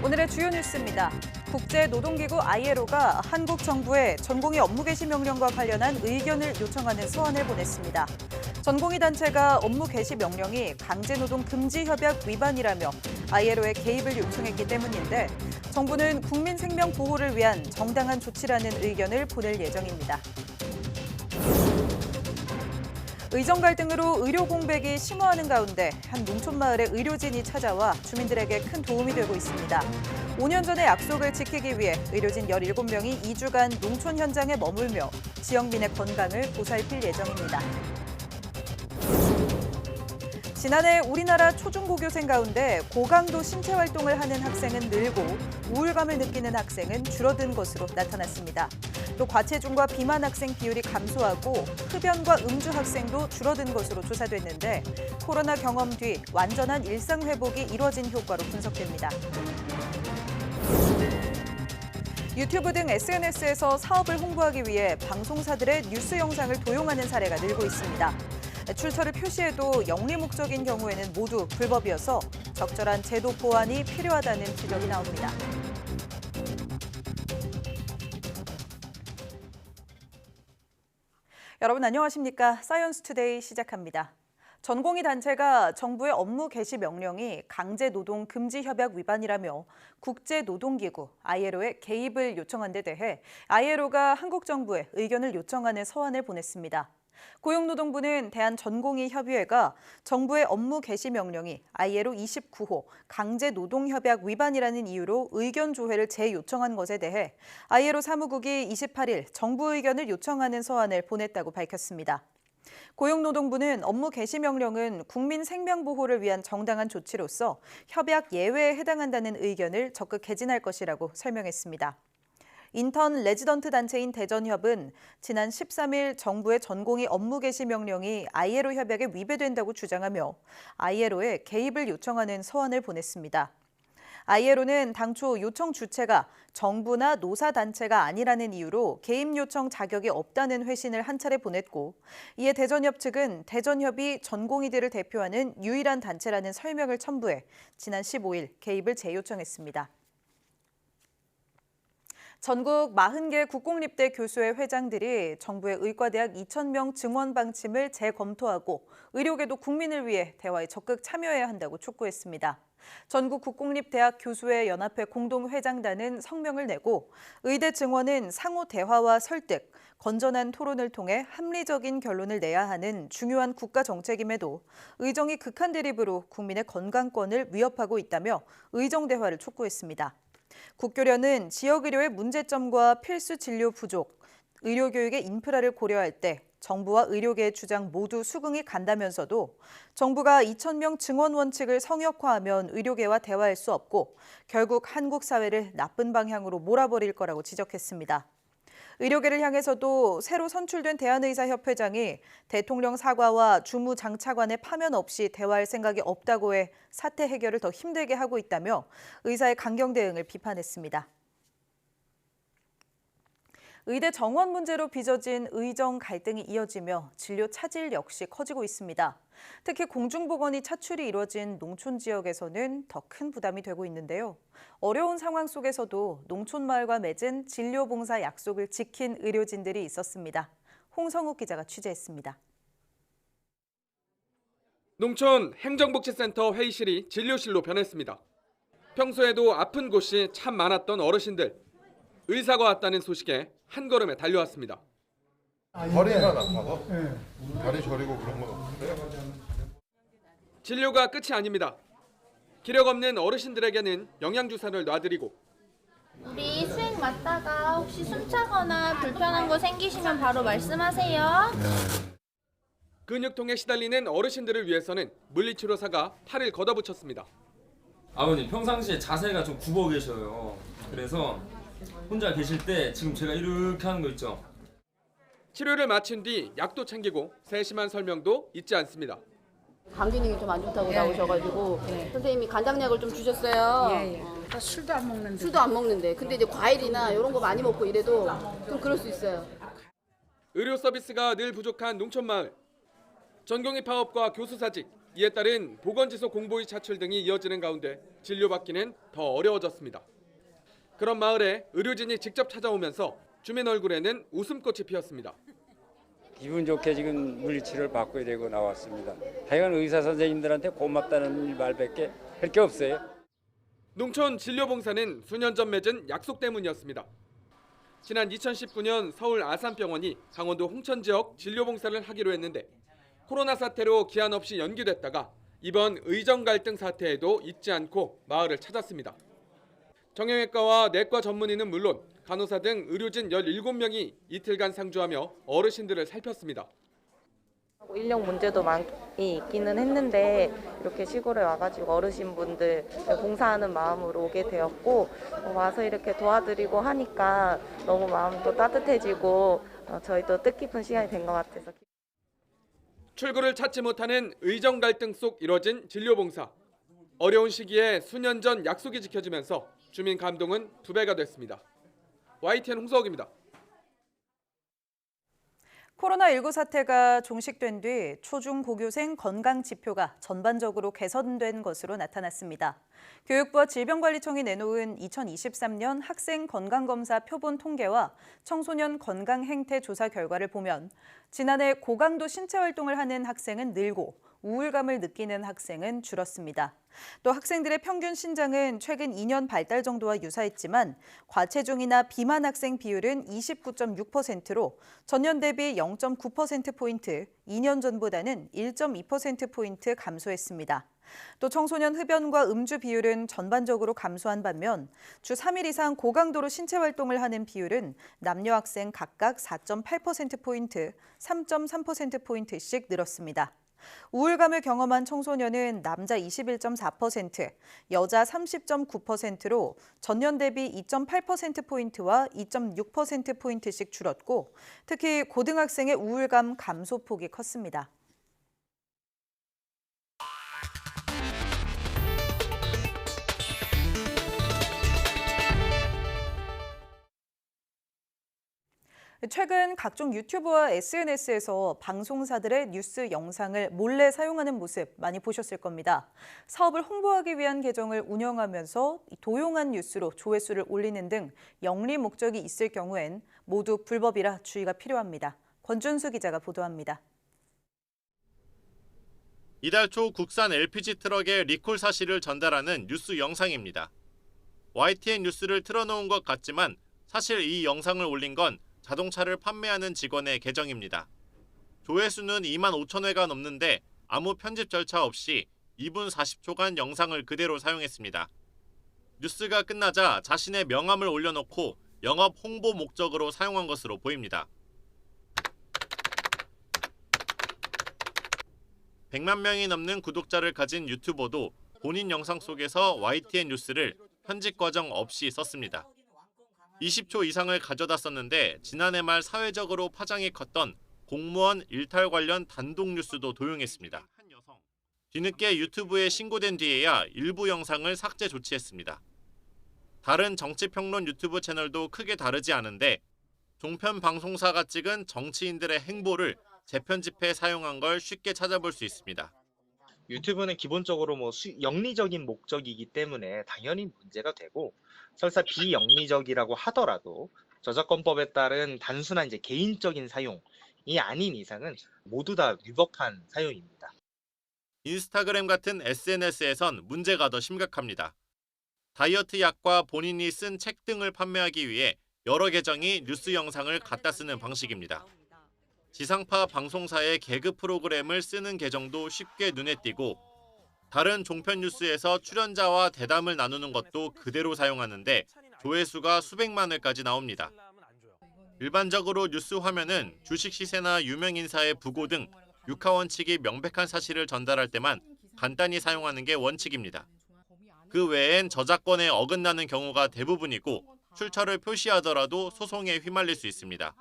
오늘의 주요 뉴스입니다. 국제노동기구 ILO가 한국 정부에 전공의 업무 개시 명령과 관련한 의견을 요청하는 서한을 보냈습니다. 전공의 단체가 업무 개시 명령이 강제노동 금지 협약 위반이라며 ILO에 개입을 요청했기 때문인데 정부는 국민 생명 보호를 위한 정당한 조치라는 의견을 보낼 예정입니다. 의정 갈등으로 의료 공백이 심화하는 가운데 한 농촌 마을에 의료진이 찾아와 주민들에게 큰 도움이 되고 있습니다. 5년 전의 약속을 지키기 위해 의료진 17명이 2주간 농촌 현장에 머물며 지역민의 건강을 보살필 예정입니다. 지난해 우리나라 초중고교생 가운데 고강도 신체 활동을 하는 학생은 늘고 우울감을 느끼는 학생은 줄어든 것으로 나타났습니다. 또 과체중과 비만 학생 비율이 감소하고 흡연과 음주 학생도 줄어든 것으로 조사됐는데 코로나 경험 뒤 완전한 일상 회복이 이뤄진 효과로 분석됩니다. 유튜브 등 SNS에서 사업을 홍보하기 위해 방송사들의 뉴스 영상을 도용하는 사례가 늘고 있습니다. 출처를 표시해도 영리 목적인 경우에는 모두 불법이어서 적절한 제도 보완이 필요하다는 지적이 나옵니다. 여러분 안녕하십니까? 사이언스 투데이 시작합니다. 전공의 단체가 정부의 업무 개시 명령이 강제노동 금지 협약 위반이라며 국제노동기구 ILO에 개입을 요청한 데 대해 ILO가 한국 정부에 의견을 요청하는 서한을 보냈습니다. 고용노동부는 대한전공의협의회가 정부의 업무 개시 명령이 ILO 29호 강제노동협약 위반이라는 이유로 의견 조회를 재요청한 것에 대해 ILO 사무국이 28일 정부 의견을 요청하는 서한을 보냈다고 밝혔습니다. 고용노동부는 업무 개시 명령은 국민 생명 보호를 위한 정당한 조치로서 협약 예외에 해당한다는 의견을 적극 개진할 것이라고 설명했습니다. 인턴 레지던트 단체인 대전협은 지난 13일 정부의 전공의 업무 개시 명령이 ILO 협약에 위배된다고 주장하며 ILO에 개입을 요청하는 서한을 보냈습니다. ILO는 당초 요청 주체가 정부나 노사단체가 아니라는 이유로 개입 요청 자격이 없다는 회신을 한 차례 보냈고 이에 대전협 측은 대전협이 전공의들을 대표하는 유일한 단체라는 설명을 첨부해 지난 15일 개입을 재요청했습니다. 전국 40개 국공립대 교수회 회장들이 정부의 의과대학 2,000명 증원 방침을 재검토하고 의료계도 국민을 위해 대화에 적극 참여해야 한다고 촉구했습니다. 전국 국공립대학 교수회 연합회 공동회장단은 성명을 내고 의대 증원은 상호 대화와 설득, 건전한 토론을 통해 합리적인 결론을 내야 하는 중요한 국가 정책임에도 의정이 극한 대립으로 국민의 건강권을 위협하고 있다며 의정 대화를 촉구했습니다. 국교련은 지역의료의 문제점과 필수 진료 부족, 의료교육의 인프라를 고려할 때 정부와 의료계의 주장 모두 수긍이 간다면서도 정부가 2,000명 증원 원칙을 성역화하면 의료계와 대화할 수 없고 결국 한국 사회를 나쁜 방향으로 몰아버릴 거라고 지적했습니다. 의료계를 향해서도 새로 선출된 대한의사협회장이 대통령 사과와 주무장차관의 파면 없이 대화할 생각이 없다고 해 사태 해결을 더 힘들게 하고 있다며 의사의 강경 대응을 비판했습니다. 의대 정원 문제로 빚어진 의정 갈등이 이어지며 진료 차질 역시 커지고 있습니다. 특히 공중보건이 차출이 이뤄진 농촌 지역에서는 더 큰 부담이 되고 있는데요. 어려운 상황 속에서도 농촌 마을과 맺은 진료 봉사 약속을 지킨 의료진들이 있었습니다. 홍성욱 기자가 취재했습니다. 농촌 행정복지센터 회의실이 진료실로 변했습니다. 평소에도 아픈 곳이 참 많았던 어르신들. 의사가 왔다는 소식에 한 걸음에 달려왔습니다. 다리가 아파서? 네. 다리 저리고 그런 건 없는데? 진료가 끝이 아닙니다. 기력 없는 어르신들에게는 영양주사를 놔드리고 우리 수행 맞다가 혹시 숨차거나 불편한 거 생기시면 바로 말씀하세요. 근육통에 시달리는 어르신들을 위해서는 물리치료사가 팔을 걷어붙였습니다. 아버님 평상시에 자세가 좀 굽어 계셔요. 그래서 혼자 계실 때 지금 제가 이렇게 하는 거 있죠? 치료를 마친 뒤 약도 챙기고 세심한 설명도 잊지 않습니다. 감기 기능이 좀 안 좋다고 나오셔가지고 선생님이 간장약을 좀 주셨어요. 술도 안 먹는데. 술도 안 먹는데 근데 이제 과일이나 이런 거 많이 먹고 이래도 좀 그럴 수 있어요. 의료 서비스가 늘 부족한 농촌마을. 전공의 파업과 교수사직, 이에 따른 보건지수 공보위 차출 등이 이어지는 가운데 진료받기는 더 어려워졌습니다. 그런 마을에 의료진이 직접 찾아오면서 주민 얼굴에는 웃음꽃이 피었습니다. 기분 좋게 지금 물리치료를 받고 되고 나왔습니다. 하여간 의사 선생님들한테 고맙다는 말밖에 할 게 없어요. 농촌 진료봉사는 수년 전 맺은 약속 때문이었습니다. 지난 2019년 서울 아산병원이 강원도 홍천 지역 진료봉사를 하기로 했는데 코로나 사태로 기한 없이 연기됐다가 이번 의정 갈등 사태에도 잊지 않고 마을을 찾았습니다. 정형외과와 내과 전문의는 물론 간호사 등 의료진 17명이 이틀간 상주하며 어르신들을 살폈습니다. 인력 문제도 많이 있기는 했는데 이렇게 시골에 와가지고 어르신분들 봉사하는 마음으로 오게 되었고 와서 이렇게 도와드리고 하니까 너무 마음도 따뜻해지고 저희도 뜻깊은 시간이 된 것 같아서. 출구를 찾지 못하는 의정 갈등 속 이뤄진 진료봉사. 어려운 시기에 수년 전 약속이 지켜지면서 주민 감동은 2배가 됐습니다. YTN 홍석입니다. 코로나19 사태가 종식된 뒤 초중고교생 건강 지표가 전반적으로 개선된 것으로 나타났습니다. 교육부와 질병관리청이 내놓은 2023년 학생 건강검사 표본 통계와 청소년 건강 행태 조사 결과를 보면 지난해 고강도 신체 활동을 하는 학생은 늘고 우울감을 느끼는 학생은 줄었습니다. 또 학생들의 평균 신장은 최근 2년 발달 정도와 유사했지만 과체중이나 비만 학생 비율은 29.6%로 전년 대비 0.9%포인트, 2년 전보다는 1.2%포인트 감소했습니다. 또 청소년 흡연과 음주 비율은 전반적으로 감소한 반면 주 3일 이상 고강도로 신체 활동을 하는 비율은 남녀 학생 각각 4.8%포인트, 3.3%포인트씩 늘었습니다. 우울감을 경험한 청소년은 남자 21.4%, 여자 30.9%로 전년 대비 2.8%포인트와 2.6%포인트씩 줄었고 특히 고등학생의 우울감 감소폭이 컸습니다. 최근 각종 유튜브와 SNS에서 방송사들의 뉴스 영상을 몰래 사용하는 모습 많이 보셨을 겁니다. 사업을 홍보하기 위한 계정을 운영하면서 도용한 뉴스로 조회수를 올리는 등 영리 목적이 있을 경우엔 모두 불법이라 주의가 필요합니다. 권준수 기자가 보도합니다. 이달 초 국산 LPG 트럭의 리콜 사실을 전달하는 뉴스 영상입니다. YTN 뉴스를 틀어놓은 것 같지만 사실 이 영상을 올린 건 자동차를 판매하는 직원의 계정입니다. 조회수는 2만 5천 회가 넘는데 아무 편집 절차 없이 2분 40초간 영상을 그대로 사용했습니다. 뉴스가 끝나자 자신의 명함을 올려놓고 영업 홍보 목적으로 사용한 것으로 보입니다. 100만 명이 넘는 구독자를 가진 유튜버도 본인 영상 속에서 YTN 뉴스를 편집 과정 없이 썼습니다. 20초 이상을 가져다 썼는데 지난해 말 사회적으로 파장이 컸던 공무원 일탈 관련 단독 뉴스도 도용했습니다. 뒤늦게 유튜브에 신고된 뒤에야 일부 영상을 삭제 조치했습니다. 다른 정치평론 유튜브 채널도 크게 다르지 않은데 종편 방송사가 찍은 정치인들의 행보를 재편집해 사용한 걸 쉽게 찾아볼 수 있습니다. 유튜브는 기본적으로 영리적인 목적이기 때문에 당연히 문제가 되고 설사 비영리적이라고 하더라도 저작권법에 따른 단순한 개인적인 사용이 아닌 이상은 모두 다 위법한 사용입니다. 인스타그램 같은 SNS에선 문제가 더 심각합니다. 다이어트 약과 본인이 쓴 책 등을 판매하기 위해 여러 계정이 뉴스 영상을 갖다 쓰는 방식입니다. 지상파 방송사의 개그 프로그램을 쓰는 계정도 쉽게 눈에 띄고 다른 종편 뉴스에서 출연자와 대담을 나누는 것도 그대로 사용하는데 조회수가 수백만 회까지 나옵니다. 일반적으로 뉴스 화면은 주식 시세나 유명 인사의 부고 등 육하 원칙이 명백한 사실을 전달할 때만 간단히 사용하는 게 원칙입니다. 그 외엔 저작권에 어긋나는 경우가 대부분이고 출처를 표시하더라도 소송에 휘말릴 수 있습니다.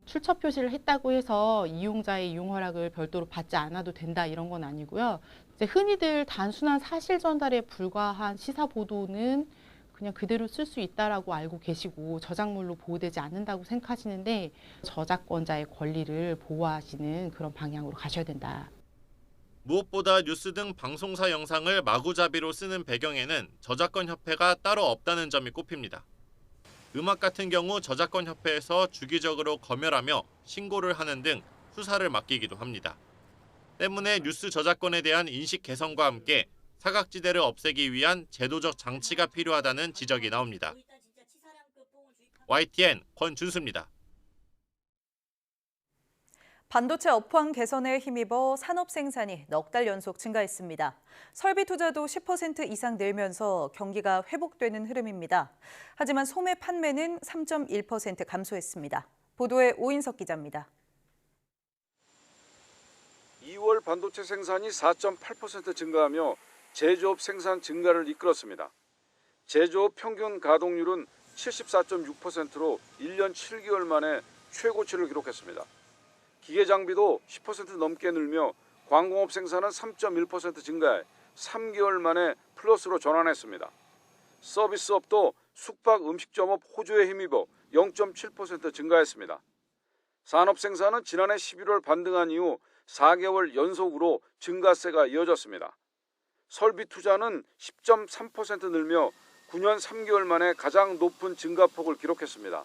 출처 표시를 했다고 해서 이용자의 이용 허락을 별도로 받지 않아도 된다 이런 건 아니고요. 이제 흔히들 단순한 사실 전달에 불과한 시사 보도는 그냥 그대로 쓸 수 있다라고 알고 계시고 저작물로 보호되지 않는다고 생각하시는데 저작권자의 권리를 보호하시는 그런 방향으로 가셔야 된다. 무엇보다 뉴스 등 방송사 영상을 마구잡이로 쓰는 배경에는 저작권 협회가 따로 없다는 점이 꼽힙니다. 음악 같은 경우 저작권 협회에서 주기적으로 검열하며 신고를 하는 등 수사를 맡기기도 합니다. 때문에 뉴스 저작권에 대한 인식 개선과 함께 사각지대를 없애기 위한 제도적 장치가 필요하다는 지적이 나옵니다. YTN 권준수입니다. 반도체 업황 개선에 힘입어 산업 생산이 넉 달 연속 증가했습니다. 설비 투자도 10% 이상 늘면서 경기가 회복되는 흐름입니다. 하지만 소매 판매는 3.1% 감소했습니다. 보도에 오인석 기자입니다. 2월 반도체 생산이 4.8% 증가하며 제조업 생산 증가를 이끌었습니다. 제조업 평균 가동률은 74.6%로 1년 7개월 만에 최고치를 기록했습니다. 기계 장비도 10% 넘게 늘며 광공업 생산은 3.1% 증가해 3개월 만에 플러스로 전환했습니다. 서비스업도 숙박 음식점업 호조에 힘입어 0.7% 증가했습니다. 산업 생산은 지난해 11월 반등한 이후 4개월 연속으로 증가세가 이어졌습니다. 설비 투자는 10.3% 늘며 9년 3개월 만에 가장 높은 증가폭을 기록했습니다.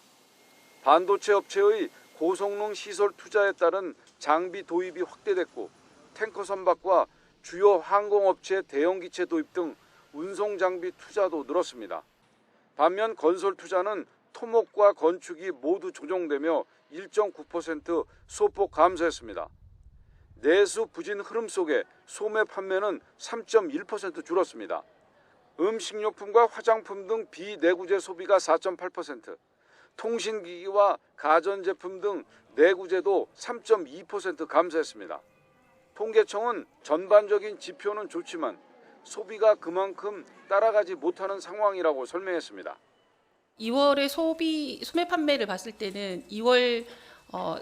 반도체 업체의 고성능 시설 투자에 따른 장비 도입이 확대됐고 탱커 선박과 주요 항공업체 대형 기체 도입 등 운송 장비 투자도 늘었습니다. 반면 건설 투자는 토목과 건축이 모두 조정되며 1.9% 소폭 감소했습니다. 내수 부진 흐름 속에 소매 판매는 3.1% 줄었습니다. 음식료품과 화장품 등 비내구재 소비가 4.8%, 통신기기와 가전제품 등 내구재도 3.2% 감소했습니다. 통계청은 전반적인 지표는 좋지만 소비가 그만큼 따라가지 못하는 상황이라고 설명했습니다. 2월의 소매 판매를 봤을 때는 2월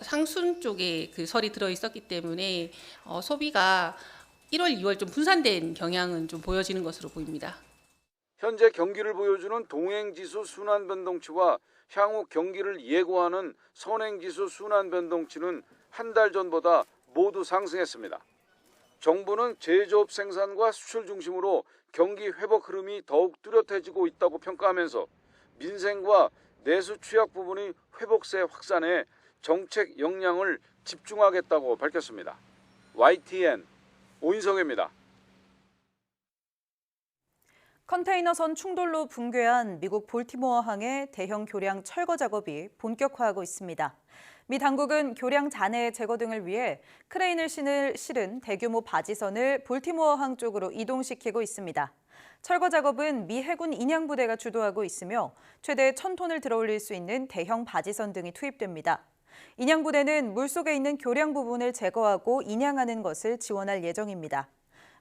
상순 쪽에 그 설이 들어 있었기 때문에 소비가 1월, 2월 좀 분산된 경향은 좀 보여지는 것으로 보입니다. 현재 경기를 보여주는 동행지수 순환변동치와 향후 경기를 예고하는 선행지수 순환변동치는 한 달 전보다 모두 상승했습니다. 정부는 제조업 생산과 수출 중심으로 경기 회복 흐름이 더욱 뚜렷해지고 있다고 평가하면서 민생과 내수 취약 부분의 회복세 확산에 정책 역량을 집중하겠다고 밝혔습니다. YTN 오인석입니다. 컨테이너선 충돌로 붕괴한 미국 볼티모어항의 대형 교량 철거 작업이 본격화하고 있습니다. 미 당국은 교량 잔해 제거 등을 위해 크레인을 실은 대규모 바지선을 볼티모어항 쪽으로 이동시키고 있습니다. 철거 작업은 미 해군 인양부대가 주도하고 있으며 최대 1,000톤을 들어올릴 수 있는 대형 바지선 등이 투입됩니다. 인양부대는 물속에 있는 교량 부분을 제거하고 인양하는 것을 지원할 예정입니다.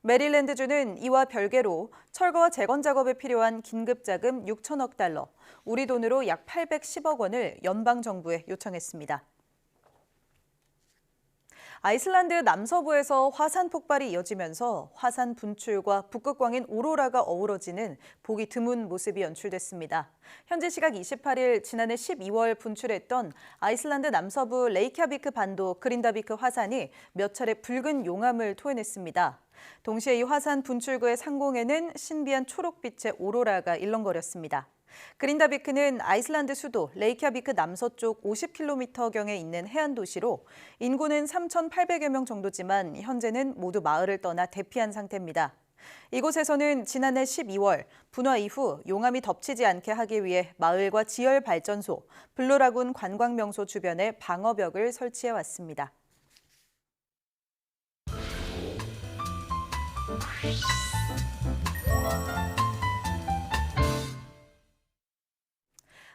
메릴랜드주는 이와 별개로 철거와 재건 작업에 필요한 긴급자금 6천억 달러, 우리 돈으로 약 810억 원을 연방정부에 요청했습니다. 아이슬란드 남서부에서 화산 폭발이 이어지면서 화산 분출과 북극광인 오로라가 어우러지는 보기 드문 모습이 연출됐습니다. 현지 시각 28일 지난해 12월 분출했던 아이슬란드 남서부 레이캬비크 반도 그린다비크 화산이 몇 차례 붉은 용암을 토해냈습니다. 동시에 이 화산 분출구의 상공에는 신비한 초록빛의 오로라가 일렁거렸습니다. 그린다비크는 아이슬란드 수도 레이캬비크 남서쪽 50km경에 있는 해안 도시로 인구는 3,800여 명 정도지만 현재는 모두 마을을 떠나 대피한 상태입니다. 이곳에서는 지난해 12월 분화 이후 용암이 덮치지 않게 하기 위해 마을과 지열 발전소, 블루라군 관광명소 주변에 방어벽을 설치해 왔습니다.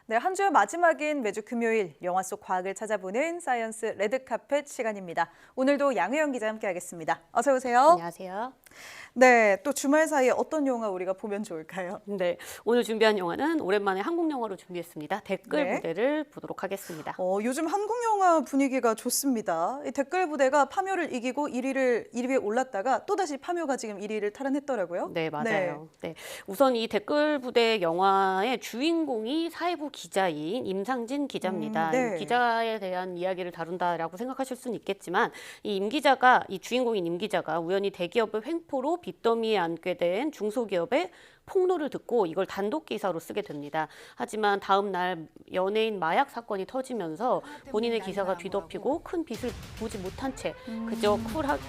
네, 한 주의 마지막인 매주 금요일 영화 속 과학을 찾아보는 사이언스 레드카펫 시간입니다. 오늘도 양혜영 기자 함께하겠습니다. 어서 오세요. 안녕하세요. 네, 또 주말 사이에 어떤 영화 우리가 보면 좋을까요? 네, 오늘 준비한 영화는 오랜만에 한국 영화로 준비했습니다. 댓글 네. 부대를 보도록 하겠습니다. 요즘 한국 영화 분위기가 좋습니다. 이 댓글 부대가 파묘를 이기고 1위에 올랐다가 또다시 파묘가 지금 1위를 탈환했더라고요. 네, 맞아요. 네. 우선 이 댓글 부대 영화의 주인공이 사회부 기자인 임상진 기자입니다. 네. 이 기자에 대한 이야기를 다룬다라고 생각하실 수는 있겠지만 이 주인공인 임 기자가 우연히 대기업의 횡포로 빚더미에 앉게 된 중소기업의 폭로를 듣고 이걸 단독 기사로 쓰게 됩니다. 하지만 다음 날 연예인 마약 사건이 터지면서 본인의 기사가 뒤덮이고 큰 빚을 보지 못한 채 그저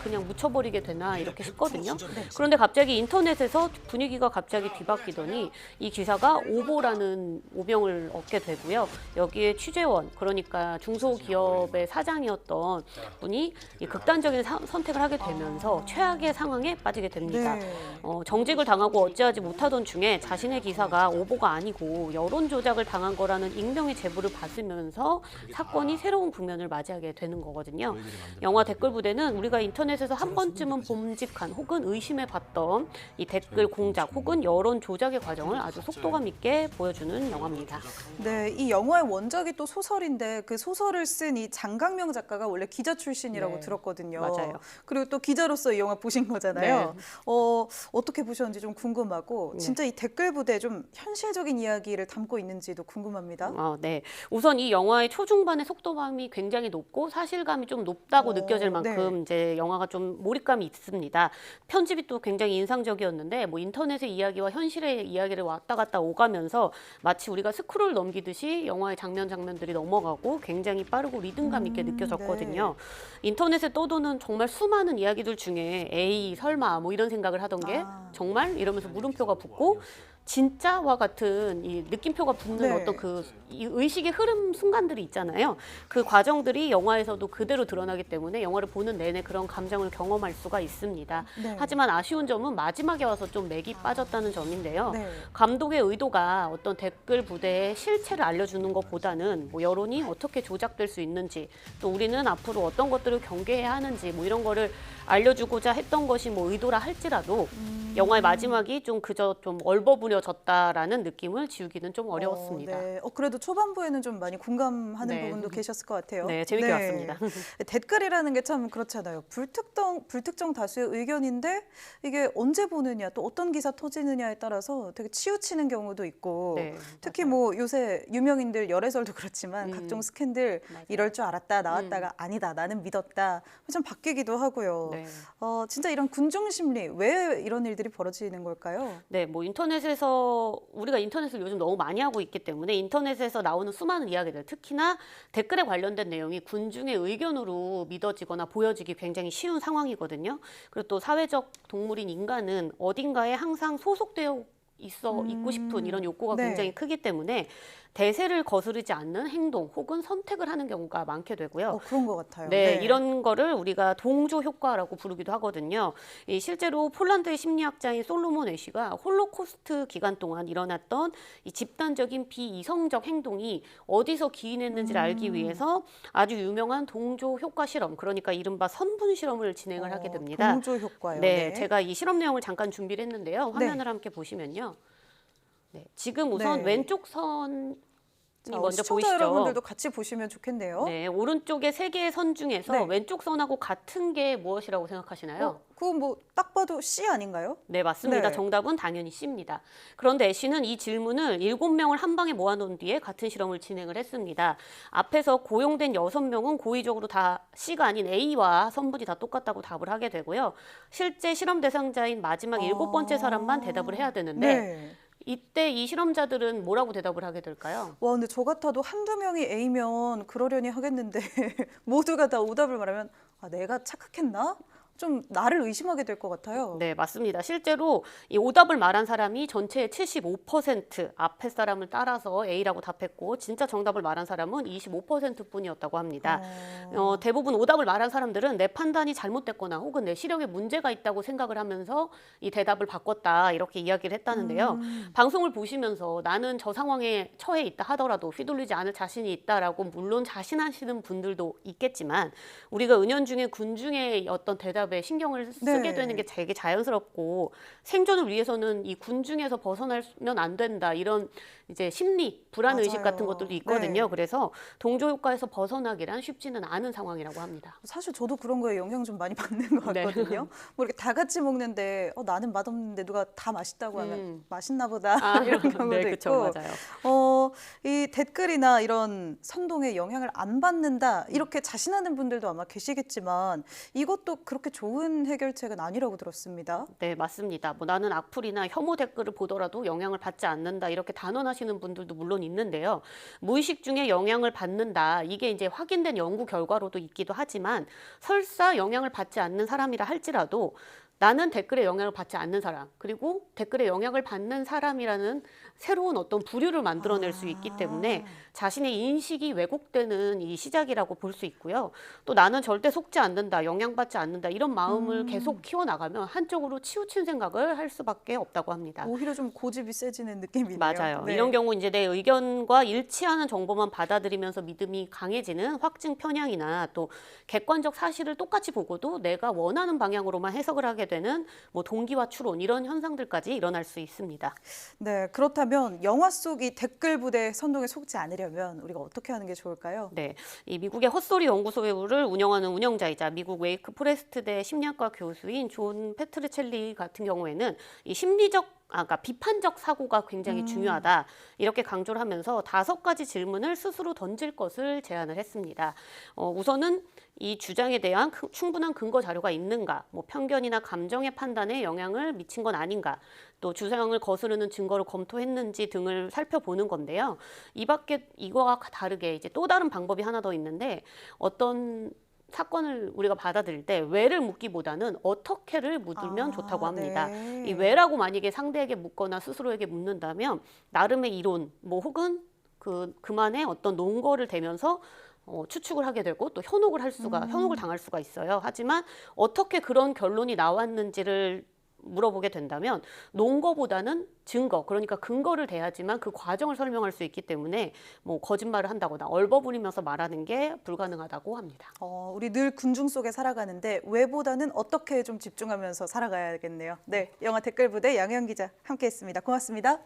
그냥 묻혀버리게 되나 이렇게 했거든요. 그런데 갑자기 인터넷에서 분위기가 갑자기 뒤바뀌더니 이 기사가 오보라는 오명을 얻게 되고요. 여기에 취재원, 그러니까 중소기업의 사장이었던 분이 이 극단적인 선택을 하게 되면서 최악의 상황에 빠지게 됩니다. 정직을 당하고 어찌하지 못하던 중에 자신의 기사가 오보가 아니고 여론 조작을 당한 거라는 익명의 제보를 받으면서 사건이 새로운 국면을 맞이하게 되는 거거든요. 영화 댓글 부대는 우리가 인터넷에서 한 번쯤은 봄직한 혹은 의심해 봤던 이 댓글 공작 혹은 여론 조작의 과정을 아주 속도감 있게 보여주는 영화입니다. 네, 이 영화의 원작이 또 소설인데 그 소설을 쓴 이 장강명 작가가 원래 기자 출신이라고 네, 들었거든요. 맞아요. 그리고 또 기자로서 이 영화 보신 거잖아요. 네. 어떻게 보셨는지 좀 궁금하고 진짜 이 댓글 부대 좀 현실적인 이야기를 담고 있는지도 궁금합니다. 네. 우선 이 영화의 초중반의 속도감이 굉장히 높고 사실감이 좀 높다고 느껴질 만큼 이제 영화가 좀 몰입감이 있습니다. 편집이 또 굉장히 인상적이었는데 뭐 인터넷의 이야기와 현실의 이야기를 왔다 갔다 오가면서 마치 우리가 스크롤 넘기듯이 영화의 장면들이 넘어가고 굉장히 빠르고 리듬감 있게 느껴졌거든요. 인터넷에 떠도는 정말 수많은 이야기들 중에 에이 설마 뭐 이런 생각을 하던 게 정말 이러면서 물음표가 붙고 진짜와 같은 이 느낌표가 붙는 어떤 이 의식의 흐름 순간들이 있잖아요. 그 과정들이 영화에서도 그대로 드러나기 때문에 영화를 보는 내내 그런 감정을 경험할 수가 있습니다. 하지만 아쉬운 점은 마지막에 와서 좀 맥이 빠졌다는 점인데요. 감독의 의도가 어떤 댓글 부대의 실체를 알려주는 것보다는 뭐 여론이 어떻게 조작될 수 있는지 또 우리는 앞으로 어떤 것들을 경계해야 하는지 뭐 이런 거를 알려주고자 했던 것이 뭐 의도라 할지라도 영화의 마지막이 좀 그저 좀 얼버무려졌다라는 느낌을 지우기는 좀 어려웠습니다. 그래도 초반부에는 좀 많이 공감하는 부분도 계셨을 것 같아요. 네, 재밌게 봤습니다. 댓글이라는 게 참 그렇잖아요. 불특정 다수의 의견인데 이게 언제 보느냐 또 어떤 기사 터지느냐에 따라서 되게 치우치는 경우도 있고 특히 뭐 요새 유명인들 열애설도 그렇지만 각종 스캔들 이럴 줄 알았다 나왔다가 아니다 나는 믿었다 좀 바뀌기도 하고요. 진짜 이런 군중 심리 왜 이런 일들이 벌어지는 걸까요? 네, 뭐 우리가 인터넷을 요즘 너무 많이 하고 있기 때문에 인터넷에서 나오는 수많은 이야기들, 특히나 댓글에 관련된 내용이 군중의 의견으로 믿어지거나 보여지기 굉장히 쉬운 상황이거든요. 그리고 또 사회적 동물인 인간은 어딘가에 항상 소속되어 있고 싶은 이런 욕구가 굉장히 크기 때문에 대세를 거스르지 않는 행동 혹은 선택을 하는 경우가 많게 되고요. 그런 것 같아요. 네, 이런 거를 우리가 동조 효과라고 부르기도 하거든요. 실제로 폴란드의 심리학자인 솔로몬 애쉬가 홀로코스트 기간 동안 일어났던 이 집단적인 비이성적 행동이 어디서 기인했는지를 알기 위해서 아주 유명한 동조 효과 실험, 그러니까 이른바 선분 실험을 진행을 하게 됩니다. 동조 효과요. 네, 제가 이 실험 내용을 잠깐 준비를 했는데요. 화면을 함께 보시면요. 지금 우선 왼쪽 선 먼저 시청자 보이시죠? 여러분들도 같이 보시면 좋겠네요. 네, 오른쪽에 세 개의 선 중에서 왼쪽 선하고 같은 게 무엇이라고 생각하시나요? 그건 뭐 딱 봐도 C 아닌가요? 네, 맞습니다. 정답은 당연히 C입니다. 그런데 애쉬는 이 질문을 7명을 한 방에 모아놓은 뒤에 같은 실험을 진행을 했습니다. 앞에서 고용된 6명은 고의적으로 다 C가 아닌 A와 선분이 다 똑같다고 답을 하게 되고요. 실제 실험 대상자인 마지막 7번째 사람만 대답을 해야 되는데 이때 이 실험자들은 뭐라고 대답을 하게 될까요? 근데 저 같아도 한두 명이 A면 그러려니 하겠는데 모두가 다 오답을 말하면 내가 착각했나? 좀 나를 의심하게 될 것 같아요. 네, 맞습니다. 실제로 이 오답을 말한 사람이 전체의 75% 앞에 사람을 따라서 A라고 답했고 진짜 정답을 말한 사람은 25%뿐이었다고 합니다. 대부분 오답을 말한 사람들은 내 판단이 잘못됐거나 혹은 내 시력에 문제가 있다고 생각을 하면서 이 대답을 바꿨다 이렇게 이야기를 했다는데요. 방송을 보시면서 나는 저 상황에 처해 있다 하더라도 휘둘리지 않을 자신이 있다라고 물론 자신하시는 분들도 있겠지만 우리가 은연중에 군중의 어떤 대답을 발잡에 신경을 쓰게 되는 게 되게 자연스럽고 생존을 위해서는 이 군중에서 벗어나면 안 된다 이런 이제 심리 불안 의식 같은 것들도 있거든요. 그래서 동조 효과에서 벗어나기란 쉽지는 않은 상황이라고 합니다. 사실 저도 그런 거에 영향 좀 많이 받는 것 같거든요. 뭐 이렇게 다 같이 먹는데 나는 맛없는데 누가 다 맛있다고 하면 맛있나 보다 이런 경우도 있고. 그쵸, 맞아요. 이 댓글이나 이런 선동에 영향을 안 받는다 이렇게 자신하는 분들도 아마 계시겠지만 이것도 그렇게 좋은 해결책은 아니라고 들었습니다. 네, 맞습니다. 뭐 나는 악플이나 혐오 댓글을 보더라도 영향을 받지 않는다 이렇게 단언하시는 분들도 물론 있는데요. 무의식 중에 영향을 받는다 이게 이제 확인된 연구 결과로도 있기도 하지만 설사 영향을 받지 않는 사람이라 할지라도 나는 댓글에 영향을 받지 않는 사람 그리고 댓글에 영향을 받는 사람이라는 새로운 어떤 부류를 만들어낼 수 있기 때문에 자신의 인식이 왜곡되는 이 시작이라고 볼 수 있고요. 또 나는 절대 속지 않는다, 영향받지 않는다 이런 마음을 계속 키워나가면 한쪽으로 치우친 생각을 할 수밖에 없다고 합니다. 오히려 좀 고집이 세지는 느낌이네요. 맞아요. 네. 이런 경우 이제 내 의견과 일치하는 정보만 받아들이면서 믿음이 강해지는 확증 편향이나 또 객관적 사실을 똑같이 보고도 내가 원하는 방향으로만 해석을 하게 되는 뭐 동기화 추론 이런 현상들까지 일어날 수 있습니다. 네, 그렇다면 영화 속 이 댓글 부대 선동에 속지 않으려면 우리가 어떻게 하는 게 좋을까요? 네, 이 미국의 헛소리 연구소를 운영하는 운영자이자 미국 웨이크 포레스트대 심리학과 교수인 존 페트르첼리 같은 경우에는 이 그러니까 비판적 사고가 굉장히 중요하다 이렇게 강조를 하면서 5가지 질문을 스스로 던질 것을 제안을 했습니다. 우선은 이 주장에 대한 충분한 근거 자료가 있는가, 뭐 편견이나 감정의 판단에 영향을 미친 건 아닌가, 또 주장을 거스르는 증거를 검토했는지 등을 살펴보는 건데요. 이 밖에 이거와 다르게 이제 또 다른 방법이 하나 더 있는데 어떤 사건을 우리가 받아들일 때 왜를 묻기보다는 어떻게를 묻으면 좋다고 합니다. 이 왜라고 만약에 상대에게 묻거나 스스로에게 묻는다면 나름의 이론 뭐 혹은 그만의 어떤 논거를 대면서 추측을 하게 되고 또 현혹을 당할 수가 있어요. 하지만 어떻게 그런 결론이 나왔는지를 물어보게 된다면 논거보다는 증거, 그러니까 근거를 대야지만 그 과정을 설명할 수 있기 때문에 뭐 거짓말을 한다거나 얼버무리면서 말하는 게 불가능하다고 합니다. 우리 늘 군중 속에 살아가는데 왜보다는 어떻게 좀 집중하면서 살아가야겠네요. 네, 영화 댓글 부대 양혜연 기자 함께했습니다. 고맙습니다.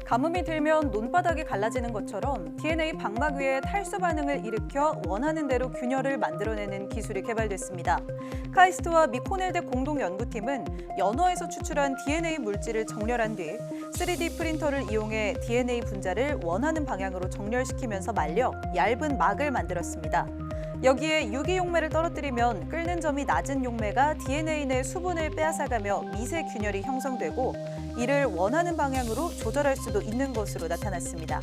가뭄이 들면 논바닥이 갈라지는 것처럼 DNA 방막 위에 탈수 반응을 일으켜 원하는 대로 균열을 만들어내는 기술이 개발됐습니다. 카이스트와 미 코넬대 공동 연구팀은 연어에서 추출한 DNA 물질을 정렬한 뒤 3D 프린터를 이용해 DNA 분자를 원하는 방향으로 정렬시키면서 말려 얇은 막을 만들었습니다. 여기에 유기용매를 떨어뜨리면 끓는 점이 낮은 용매가 DNA 내 수분을 빼앗아가며 미세 균열이 형성되고 이를 원하는 방향으로 조절할 수도 있는 것으로 나타났습니다.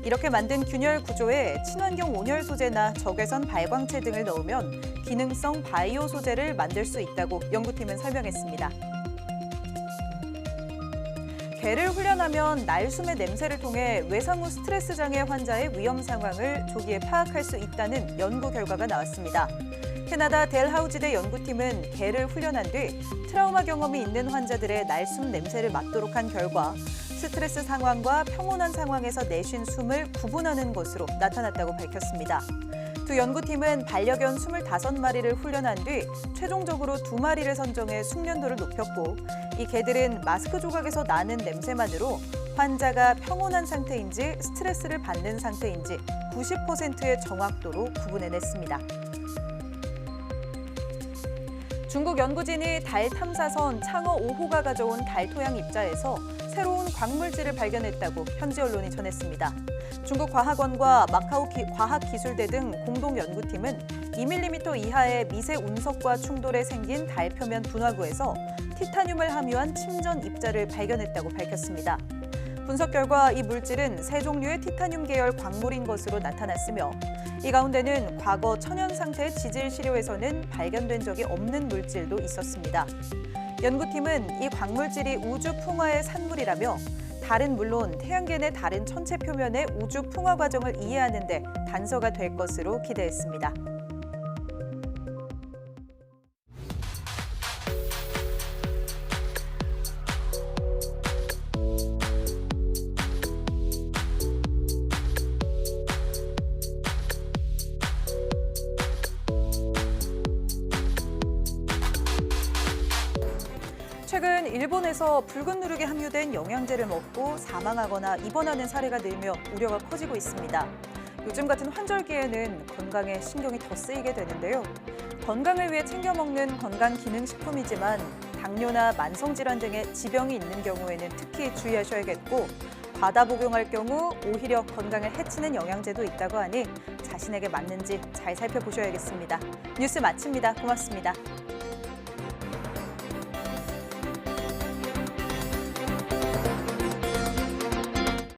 이렇게 만든 균열 구조에 친환경 온열 소재나 적외선 발광체 등을 넣으면 기능성 바이오 소재를 만들 수 있다고 연구팀은 설명했습니다. 개를 훈련하면 날숨의 냄새를 통해 외상 후 스트레스 장애 환자의 위험 상황을 조기에 파악할 수 있다는 연구 결과가 나왔습니다. 캐나다 델하우지대 연구팀은 개를 훈련한 뒤 트라우마 경험이 있는 환자들의 날숨 냄새를 맡도록 한 결과 스트레스 상황과 평온한 상황에서 내쉰 숨을 구분하는 것으로 나타났다고 밝혔습니다. 두 연구팀은 반려견 25마리를 훈련한 뒤 최종적으로 2마리를 선정해 숙련도를 높였고 이 개들은 마스크 조각에서 나는 냄새만으로 환자가 평온한 상태인지 스트레스를 받는 상태인지 90%의 정확도로 구분해냈습니다. 중국 연구진이 달 탐사선 창어 5호가 가져온 달 토양 입자에서 새로운 광물질을 발견했다고 현지 언론이 전했습니다. 중국 과학원과 마카오 과학기술대 등 공동 연구팀은 2mm 이하의 미세 운석과 충돌해 생긴 달 표면 분화구에서 티타늄을 함유한 침전 입자를 발견했다고 밝혔습니다. 분석 결과 이 물질은 세 종류의 티타늄 계열 광물인 것으로 나타났으며 이 가운데는 과거 천연 상태의 지질 시료에서는 발견된 적이 없는 물질도 있었습니다. 연구팀은 이 광물질이 우주 풍화의 산물이라며 달은 물론 태양계 내 다른 천체 표면의 우주 풍화 과정을 이해하는 데 단서가 될 것으로 기대했습니다. 일본에서 붉은 누룩에 함유된 영양제를 먹고 사망하거나 입원하는 사례가 늘며 우려가 커지고 있습니다. 요즘 같은 환절기에는 건강에 신경이 더 쓰이게 되는데요. 건강을 위해 챙겨 먹는 건강기능식품이지만 당뇨나 만성질환 등의 지병이 있는 경우에는 특히 주의하셔야겠고 과다 복용할 경우 오히려 건강을 해치는 영양제도 있다고 하니 자신에게 맞는지 잘 살펴보셔야겠습니다. 뉴스 마칩니다. 고맙습니다.